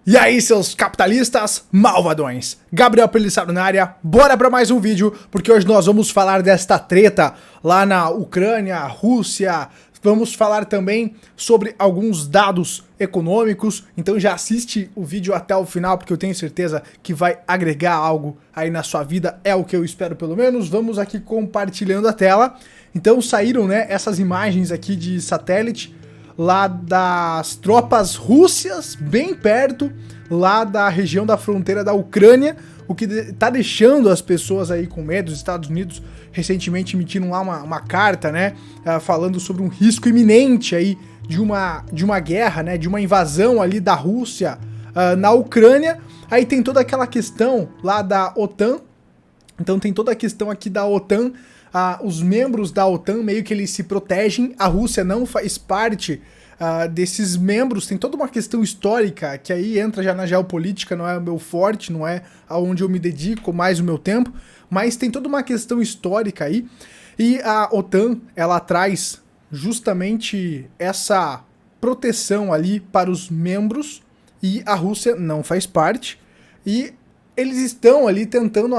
E aí, seus capitalistas malvadões? Gabriel Pelissaro na área, bora pra mais um vídeo, porque hoje nós vamos falar desta treta lá na Ucrânia, Rússia, vamos falar também sobre alguns dados econômicos, então já assiste o vídeo até o final, porque eu tenho certeza que vai agregar algo aí na sua vida, é o que eu espero pelo menos. Vamos aqui compartilhando a tela. Então saíram, né, essas imagens aqui de satélite, lá das tropas russas, bem perto, lá da região da fronteira da Ucrânia, o que tá deixando as pessoas aí com medo. Os Estados Unidos recentemente emitiram lá uma carta, né, falando sobre um risco iminente aí de uma guerra, né, de uma invasão ali da Rússia na Ucrânia. Aí tem toda aquela questão lá da OTAN, então tem toda a questão aqui da OTAN. Os membros da OTAN meio que eles se protegem, a Rússia não faz parte desses membros. Tem toda uma questão histórica que aí entra já na geopolítica, não é o meu forte, não é aonde eu me dedico mais o meu tempo, mas tem toda uma questão histórica aí, e a OTAN ela traz justamente essa proteção ali para os membros, e a Rússia não faz parte, e eles estão ali tentando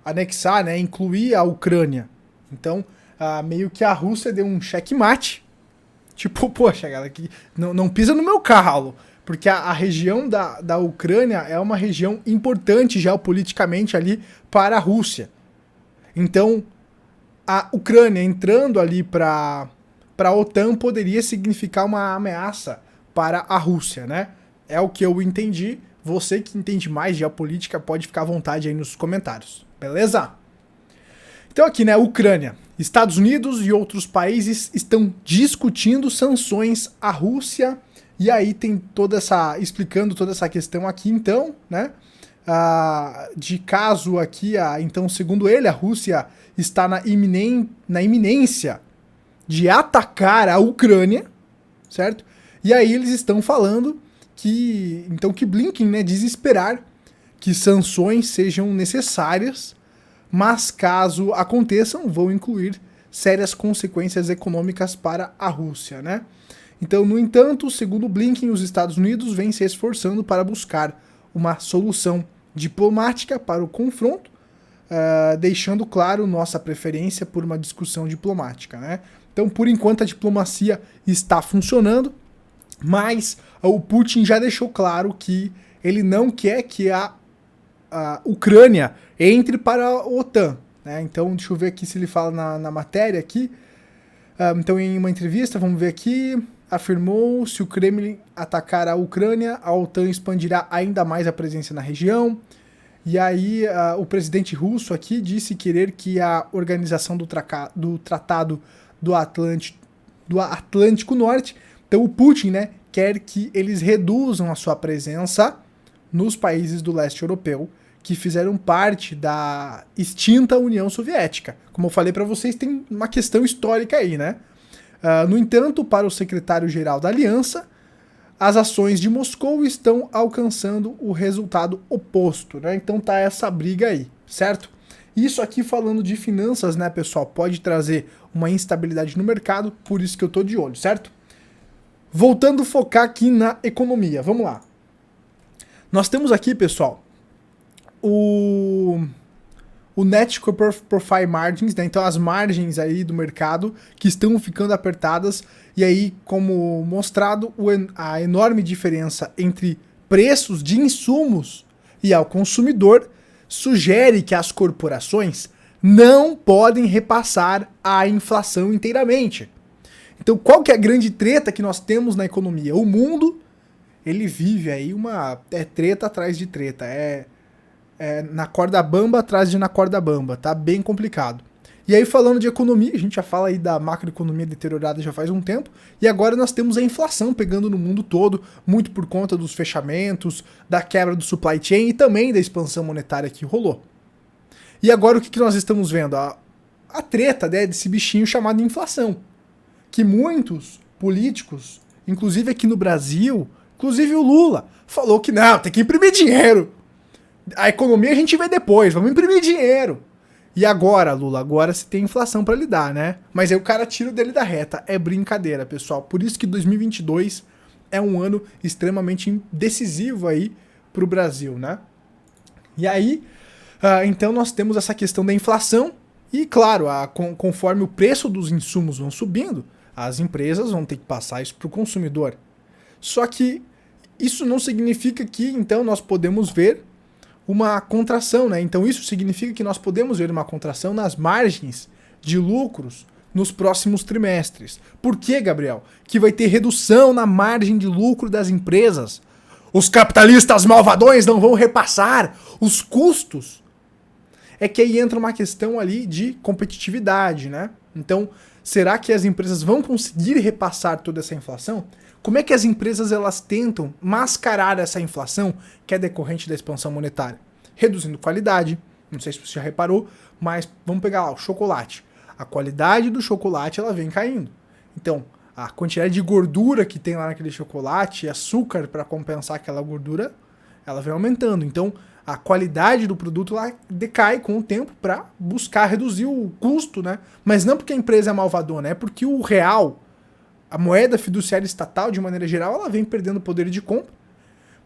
anexar, né, incluir a Ucrânia. Então, meio que a Rússia deu um checkmate. Tipo, poxa, galera, não pisa no meu calo. Porque a região da Ucrânia é uma região importante geopoliticamente ali para a Rússia. Então, a Ucrânia entrando ali para a OTAN poderia significar uma ameaça para a Rússia, né? É o que eu entendi. Você que entende mais de geopolítica pode ficar à vontade aí nos comentários, beleza? Então aqui, né, Ucrânia, Estados Unidos e outros países estão discutindo sanções à Rússia, e aí tem explicando toda essa questão aqui então, né, de caso aqui, então segundo ele, a Rússia está na iminência de atacar a Ucrânia, certo? E aí eles estão falando que Blinken, né, diz esperar que sanções sejam necessárias, mas caso aconteçam, vão incluir sérias consequências econômicas para a Rússia, né? Então, no entanto, segundo Blinken, os Estados Unidos vêm se esforçando para buscar uma solução diplomática para o confronto, deixando claro nossa preferência por uma discussão diplomática, né? Então, por enquanto, a diplomacia está funcionando, mas o Putin já deixou claro que ele não quer que a Ucrânia entre para a OTAN, né? Então, deixa eu ver aqui se ele fala na matéria aqui. Então, em uma entrevista, vamos ver aqui, afirmou: se o Kremlin atacar a Ucrânia, a OTAN expandirá ainda mais a presença na região. E aí, o presidente russo aqui disse querer que a organização do Tratado do Atlântico Norte. Então o Putin, né, quer que eles reduzam a sua presença nos países do leste europeu que fizeram parte da extinta União Soviética. Como eu falei para vocês, tem uma questão histórica aí, né? No entanto, para o secretário-geral da Aliança, as ações de Moscou estão alcançando o resultado oposto, né? Então tá essa briga aí, certo? Isso aqui falando de finanças, né, pessoal, pode trazer uma instabilidade no mercado, por isso que eu tô de olho, certo? Voltando a focar aqui na economia, vamos lá. Nós temos aqui, pessoal, o Net Profit Margins, né? Então as margens aí do mercado que estão ficando apertadas, e aí, como mostrado, a enorme diferença entre preços de insumos e ao consumidor sugere que as corporações não podem repassar a inflação inteiramente. Então, qual que é a grande treta que nós temos na economia? O mundo, ele vive aí uma treta atrás de treta, na corda bamba atrás de na corda bamba, tá bem complicado. E aí, falando de economia, a gente já fala aí da macroeconomia deteriorada já faz um tempo, e agora nós temos a inflação pegando no mundo todo, muito por conta dos fechamentos, da quebra do supply chain e também da expansão monetária que rolou. E agora o que nós estamos vendo? A treta, né, desse bichinho chamado inflação, que muitos políticos, inclusive aqui no Brasil, inclusive o Lula, falou que não, tem que imprimir dinheiro. A economia a gente vê depois, vamos imprimir dinheiro. E agora, Lula, agora você tem inflação para lidar, né? Mas aí o cara tira o dele da reta. É brincadeira, pessoal. Por isso que 2022 é um ano extremamente decisivo aí para o Brasil, né? E aí, então nós temos essa questão da inflação e, claro, conforme o preço dos insumos vão subindo, as empresas vão ter que passar isso para o consumidor. Só que isso não significa que, então, nós podemos ver uma contração, né? Então isso significa que nós podemos ver uma contração nas margens de lucros nos próximos trimestres. Por que, Gabriel? Que vai ter redução na margem de lucro das empresas. Os capitalistas malvadões não vão repassar os custos. É que aí entra uma questão ali de competitividade, né? Então, será que as empresas vão conseguir repassar toda essa inflação? Como é que as empresas elas tentam mascarar essa inflação que é decorrente da expansão monetária? Reduzindo qualidade, não sei se você já reparou, mas vamos pegar lá o chocolate. A qualidade do chocolate ela vem caindo. Então, a quantidade de gordura que tem lá naquele chocolate, açúcar para compensar aquela gordura, ela vem aumentando. Então, a qualidade do produto lá decai com o tempo para buscar reduzir o custo, né? Mas não porque a empresa é malvadona, é porque o real, a moeda fiduciária estatal, de maneira geral, ela vem perdendo poder de compra.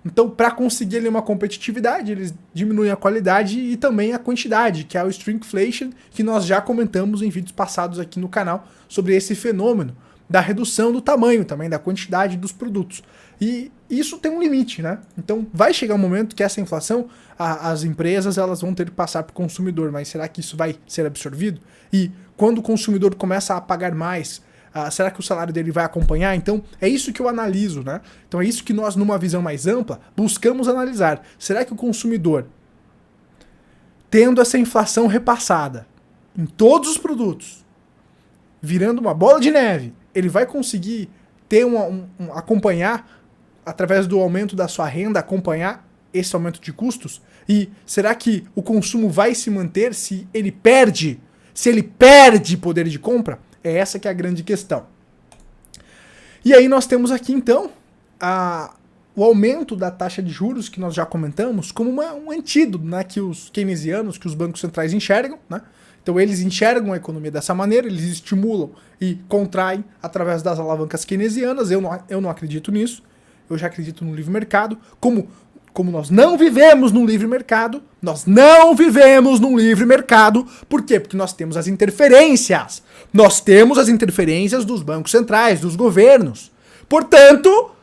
Então, para conseguir ali uma competitividade, eles diminuem a qualidade e também a quantidade, que é o shrinkflation, que nós já comentamos em vídeos passados aqui no canal sobre esse fenômeno da redução do tamanho também, da quantidade dos produtos. E isso tem um limite, né? Então, vai chegar um momento que essa inflação, as empresas elas vão ter que passar para o consumidor, mas será que isso vai ser absorvido? E quando o consumidor começa a pagar mais, será que o salário dele vai acompanhar? Então, é isso que eu analiso, né? Então, é isso que nós, numa visão mais ampla, buscamos analisar. Será que o consumidor, tendo essa inflação repassada em todos os produtos, virando uma bola de neve, ele vai conseguir ter acompanhar, através do aumento da sua renda, acompanhar esse aumento de custos? E será que o consumo vai se manter se ele perde poder de compra? É essa que é a grande questão. E aí nós temos aqui, então, o aumento da taxa de juros, que nós já comentamos, como um antídoto, né, que os keynesianos, que os bancos centrais enxergam, né? Então eles enxergam a economia dessa maneira, eles estimulam e contraem através das alavancas keynesianas. Eu não acredito nisso, eu já acredito no livre mercado. Como nós não vivemos num livre mercado, por quê? Porque nós temos as interferências. Nós temos as interferências dos bancos centrais, dos governos. Portanto,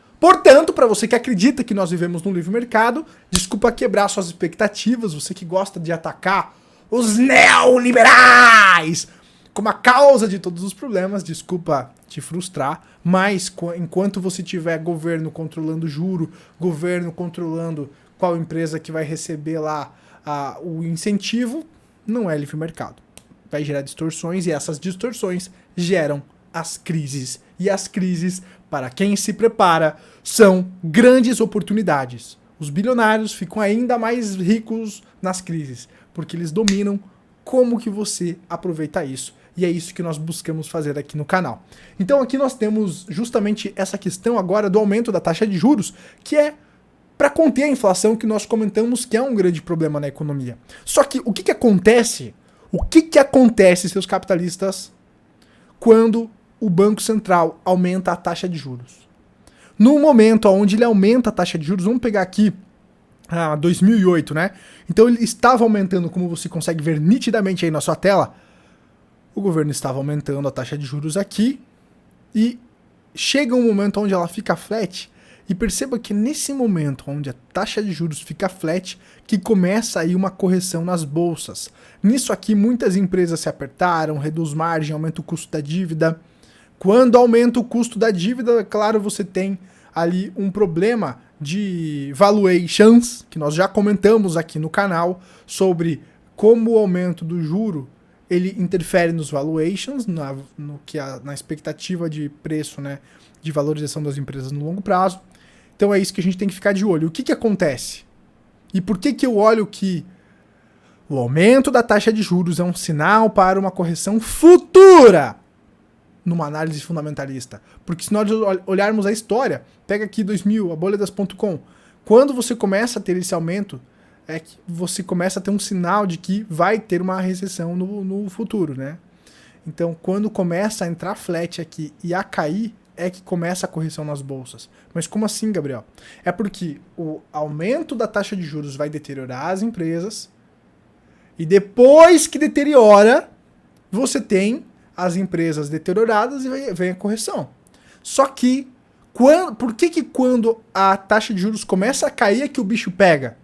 para você que acredita que nós vivemos num livre mercado, desculpa quebrar suas expectativas, você que gosta de atacar os neoliberais como a causa de todos os problemas, desculpa te frustrar, mas enquanto você tiver governo controlando juro, governo controlando qual empresa que vai receber lá o incentivo, não é livre mercado. Vai gerar distorções e essas distorções geram as crises. E as crises, para quem se prepara, são grandes oportunidades. Os bilionários ficam ainda mais ricos nas crises, porque eles dominam como que você aproveita isso. E é isso que nós buscamos fazer aqui no canal. Então aqui nós temos justamente essa questão agora do aumento da taxa de juros, que é para conter a inflação, que nós comentamos que é um grande problema na economia. Só que o que acontece? O que acontece, seus capitalistas, quando o Banco Central aumenta a taxa de juros? No momento onde ele aumenta a taxa de juros, vamos pegar aqui 2008, né? Então ele estava aumentando, como você consegue ver nitidamente aí na sua tela, o governo estava aumentando a taxa de juros aqui e chega um momento onde ela fica flat. E perceba que nesse momento onde a taxa de juros fica flat, que começa aí uma correção nas bolsas. Nisso aqui muitas empresas se apertaram, reduz margem, aumenta o custo da dívida. Quando aumenta o custo da dívida, claro, você tem ali um problema de valuations, que nós já comentamos aqui no canal, sobre como o aumento do juro ele interfere nos valuations, na expectativa de preço, né, de valorização das empresas no longo prazo. Então é isso que a gente tem que ficar de olho. O que acontece? E por que eu olho que o aumento da taxa de juros é um sinal para uma correção futura numa análise fundamentalista? Porque se nós olharmos a história, pega aqui 2000, a bolha das .com, quando você começa a ter esse aumento, é que você começa a ter um sinal de que vai ter uma recessão no futuro, né? Então, quando começa a entrar flat aqui e a cair, é que começa a correção nas bolsas. Mas como assim, Gabriel? É porque o aumento da taxa de juros vai deteriorar as empresas e depois que deteriora, você tem as empresas deterioradas e vem a correção. Só que, por que quando a taxa de juros começa a cair é que o bicho pega?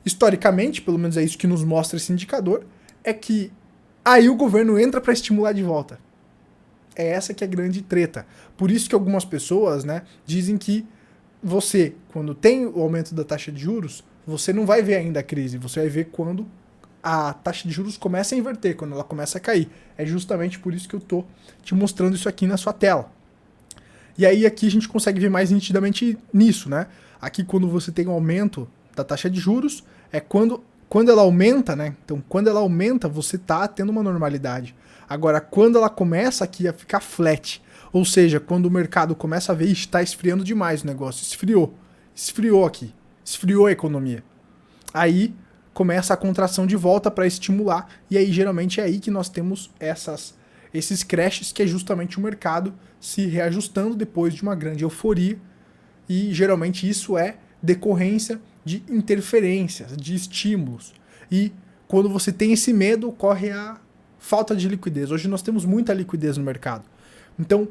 Historicamente, pelo menos é isso que nos mostra esse indicador, é que aí o governo entra para estimular de volta. É essa que é a grande treta. Por isso que algumas pessoas, né, dizem que você, quando tem o aumento da taxa de juros, você não vai ver ainda a crise, você vai ver quando a taxa de juros começa a inverter, quando ela começa a cair. É justamente por isso que eu tô te mostrando isso aqui na sua tela. E aí aqui a gente consegue ver mais nitidamente nisso, né? Aqui quando você tem um aumento da taxa de juros, é quando ela aumenta, né? Então quando ela aumenta, você tá tendo uma normalidade. Agora, quando ela começa aqui a ficar flat, ou seja, quando o mercado começa a ver, está esfriando demais o negócio, esfriou aqui, esfriou a economia. Aí começa a contração de volta para estimular, e aí geralmente é aí que nós temos esses crashes, que é justamente o mercado se reajustando depois de uma grande euforia, e geralmente isso é decorrência de interferências, de estímulos, e quando você tem esse medo, ocorre a falta de liquidez. Hoje nós temos muita liquidez no mercado, então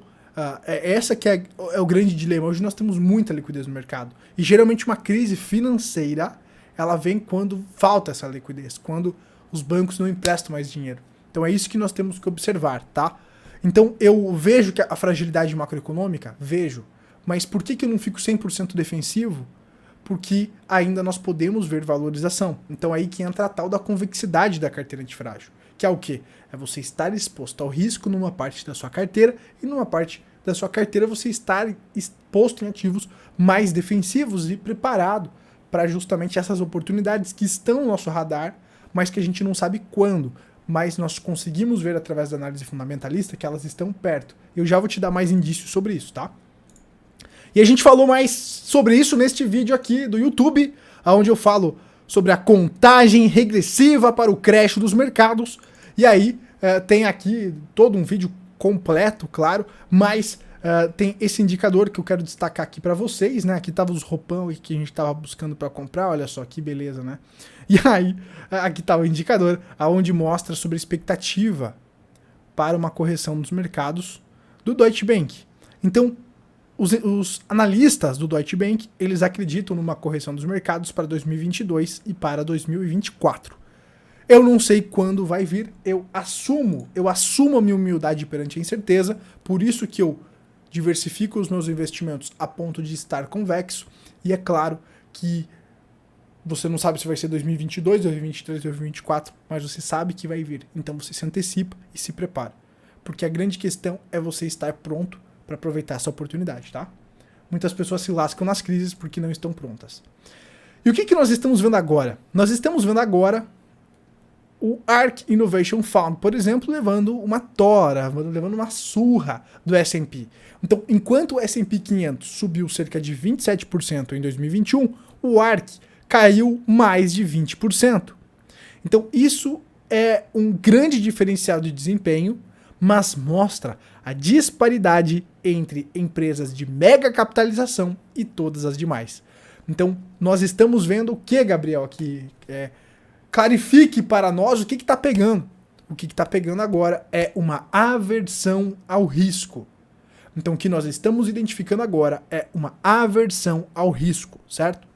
essa que é o grande dilema. Hoje nós temos muita liquidez no mercado, e geralmente uma crise financeira ela vem quando falta essa liquidez, quando os bancos não emprestam mais dinheiro. Então é isso que nós temos que observar, tá? Então eu vejo que a fragilidade macroeconômica, vejo, mas por que eu não fico 100% defensivo? Porque ainda nós podemos ver valorização. Então aí que entra a tal da convexidade da carteira antifrágil, que é o quê? É você estar exposto ao risco numa parte da sua carteira e numa parte da sua carteira você estar exposto em ativos mais defensivos e preparado para justamente essas oportunidades que estão no nosso radar, mas que a gente não sabe quando, mas nós conseguimos ver através da análise fundamentalista que elas estão perto. Eu já vou te dar mais indícios sobre isso, tá? E a gente falou mais sobre isso neste vídeo aqui do YouTube, onde eu falo sobre a contagem regressiva para o crash dos mercados, e aí tem aqui todo um vídeo completo, claro, mas tem esse indicador que eu quero destacar aqui para vocês, né? Aqui tava os roupão que a gente tava buscando para comprar, olha só que beleza, né? E aí, aqui tá o indicador, aonde mostra sobre a expectativa para uma correção dos mercados do Deutsche Bank. Então, os analistas do Deutsche Bank, eles acreditam numa correção dos mercados para 2022 e para 2024. Eu não sei quando vai vir, eu assumo a minha humildade perante a incerteza, por isso que eu diversifico os meus investimentos a ponto de estar convexo, e é claro que você não sabe se vai ser 2022, 2023, 2024, mas você sabe que vai vir, então você se antecipa e se prepara, porque a grande questão é você estar pronto para aproveitar essa oportunidade, tá? Muitas pessoas se lascam nas crises porque não estão prontas. E o que nós estamos vendo agora? Nós estamos vendo agora o ARK Innovation Fund, por exemplo, levando uma tora, levando uma surra do S&P. Então, enquanto o S&P 500 subiu cerca de 27% em 2021, o ARK caiu mais de 20%. Então, isso é um grande diferencial de desempenho, mas mostra a disparidade entre empresas de mega capitalização e todas as demais. Então, nós estamos vendo o que, Gabriel, aqui? Clarifique para nós o que está pegando. O que está pegando agora é uma aversão ao risco. Então, o que nós estamos identificando agora é uma aversão ao risco, certo?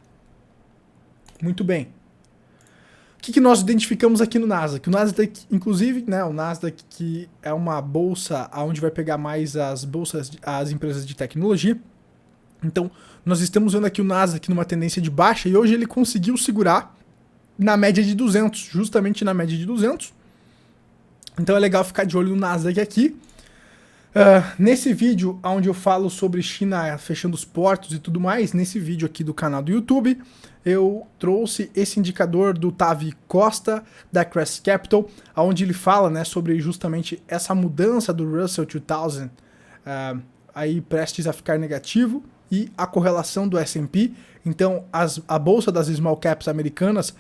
Muito bem. O que nós identificamos aqui no Nasdaq? O Nasdaq, inclusive, né, o Nasdaq que é uma bolsa onde vai pegar mais as empresas de tecnologia. Então, nós estamos vendo aqui o Nasdaq numa tendência de baixa e hoje ele conseguiu segurar na média de 200, justamente na média de 200. Então é legal ficar de olho no Nasdaq aqui. Nesse vídeo onde eu falo sobre China fechando os portos e tudo mais, nesse vídeo aqui do canal do YouTube, eu trouxe esse indicador do Tavi Costa, da Crest Capital, onde ele fala, né, sobre justamente essa mudança do Russell 2000, aí prestes a ficar negativo, e a correlação do S&P. Então a bolsa das small caps americanas,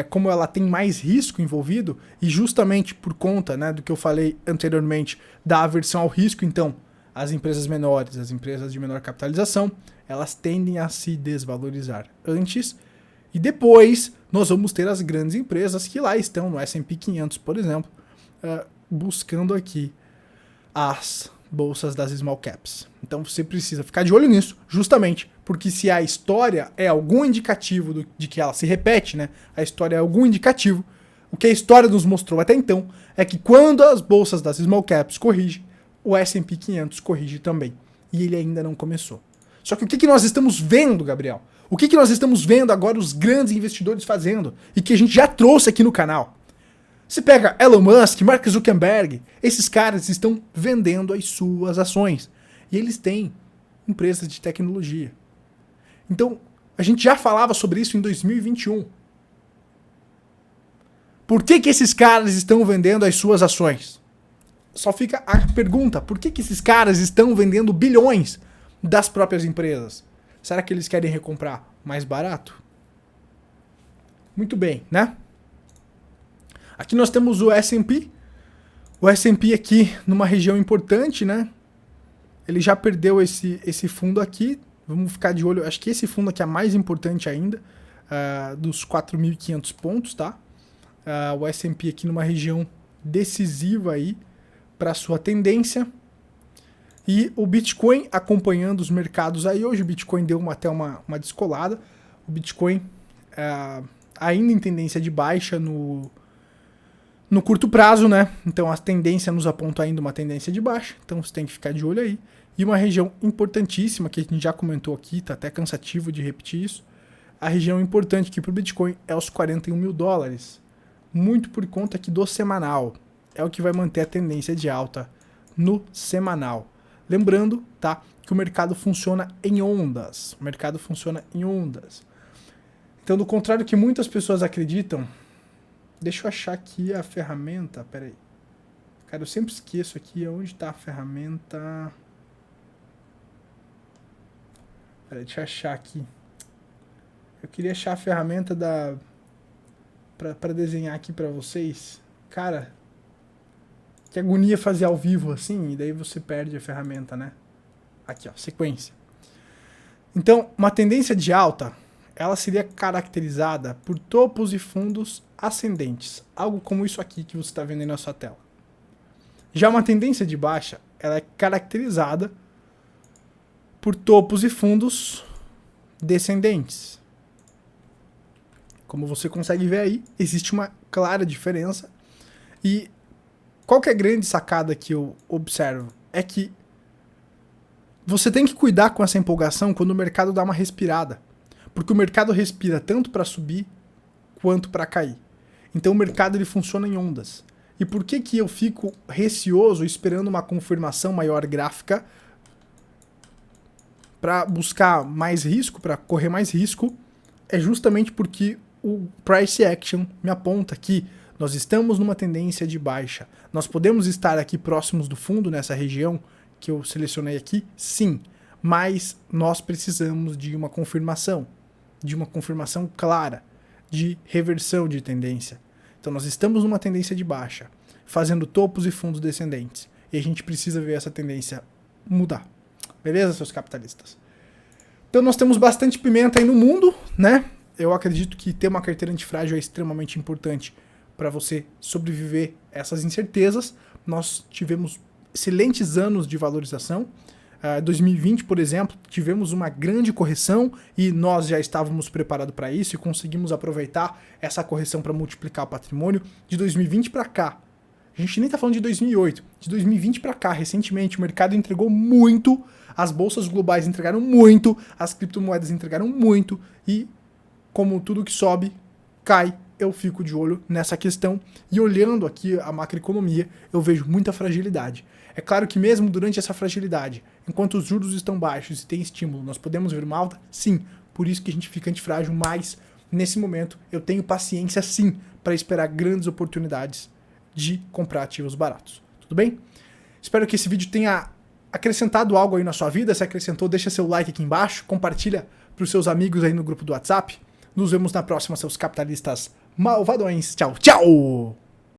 como ela tem mais risco envolvido, e justamente por conta, né, do que eu falei anteriormente, da aversão ao risco, então as empresas menores, as empresas de menor capitalização, elas tendem a se desvalorizar antes e depois nós vamos ter as grandes empresas que lá estão no S&P 500, por exemplo, buscando aqui as bolsas das small caps. Então você precisa ficar de olho nisso, justamente porque se a história é algum indicativo de que ela se repete, né? A história é algum indicativo. O que a história nos mostrou até então é que quando as bolsas das small caps corrigem, o S&P 500 corrige também. E ele ainda não começou. Só que o que nós estamos vendo, Gabriel? O que nós estamos vendo agora os grandes investidores fazendo? E que a gente já trouxe aqui no canal. Você pega Elon Musk, Mark Zuckerberg, esses caras estão vendendo as suas ações. E eles têm empresas de tecnologia. Então, a gente já falava sobre isso em 2021. Por que esses caras estão vendendo as suas ações? Só fica a pergunta, por que esses caras estão vendendo bilhões das próprias empresas? Será que eles querem recomprar mais barato? Muito bem, né? Aqui nós temos o S&P. O S&P aqui numa região importante, né? Ele já perdeu esse fundo aqui. Vamos ficar de olho. Acho que esse fundo aqui é mais importante ainda, dos 4.500 pontos, tá? O S&P aqui numa região decisiva aí para sua tendência. E o Bitcoin acompanhando os mercados aí. Hoje o Bitcoin deu até uma descolada. O Bitcoin ainda em tendência de baixa no curto prazo, né? Então a tendência nos aponta ainda uma tendência de baixa. Então você tem que ficar de olho aí. E uma região importantíssima, que a gente já comentou aqui, tá até cansativo de repetir isso. A região importante aqui para o Bitcoin é os 41 mil dólares. Muito por conta aqui do semanal. É o que vai manter a tendência de alta no semanal. Lembrando, tá, que o mercado funciona em ondas. O mercado funciona em ondas. Então, do contrário que muitas pessoas acreditam, deixa eu achar aqui a ferramenta. Pera aí. Cara, eu sempre esqueço aqui onde está a ferramenta. Pera aí, deixa eu achar aqui. Eu queria achar a ferramenta para desenhar aqui para vocês. Cara, que agonia fazer ao vivo assim, e daí você perde a ferramenta, né? Aqui, ó, sequência. Então, uma tendência de alta, ela seria caracterizada por topos e fundos ascendentes. Algo como isso aqui que você está vendo aí na sua tela. Já uma tendência de baixa, ela é caracterizada por topos e fundos descendentes. Como você consegue ver aí, existe uma clara diferença. E qual que é a grande sacada que eu observo? É que você tem que cuidar com essa empolgação quando o mercado dá uma respirada. Porque o mercado respira tanto para subir quanto para cair. Então o mercado ele funciona em ondas. E por que eu fico receoso esperando uma confirmação maior gráfica para buscar mais risco, para correr mais risco? É justamente porque o price action me aponta que nós estamos numa tendência de baixa. Nós podemos estar aqui próximos do fundo, nessa região que eu selecionei aqui? Sim, mas nós precisamos de uma confirmação clara, de reversão de tendência. Então nós estamos numa tendência de baixa, fazendo topos e fundos descendentes. E a gente precisa ver essa tendência mudar. Beleza, seus capitalistas? Então nós temos bastante pimenta aí no mundo, né? Eu acredito que ter uma carteira antifrágil é extremamente importante para você sobreviver a essas incertezas. Nós tivemos excelentes anos de valorização. 2020, por exemplo, tivemos uma grande correção e nós já estávamos preparados para isso e conseguimos aproveitar essa correção para multiplicar o patrimônio. De 2020 para cá, a gente nem está falando de 2008, de 2020 para cá, recentemente, o mercado entregou muito, as bolsas globais entregaram muito, as criptomoedas entregaram muito e, como tudo que sobe, cai. Eu fico de olho nessa questão e olhando aqui a macroeconomia, eu vejo muita fragilidade. É claro que mesmo durante essa fragilidade, enquanto os juros estão baixos e tem estímulo, nós podemos ver uma alta? Sim, por isso que a gente fica antifrágil, mas nesse momento eu tenho paciência sim para esperar grandes oportunidades de comprar ativos baratos. Tudo bem? Espero que esse vídeo tenha acrescentado algo aí na sua vida. Se acrescentou, deixa seu like aqui embaixo, compartilha para os seus amigos aí no grupo do WhatsApp. Nos vemos na próxima, seus capitalistas malvadões. Tchau, tchau!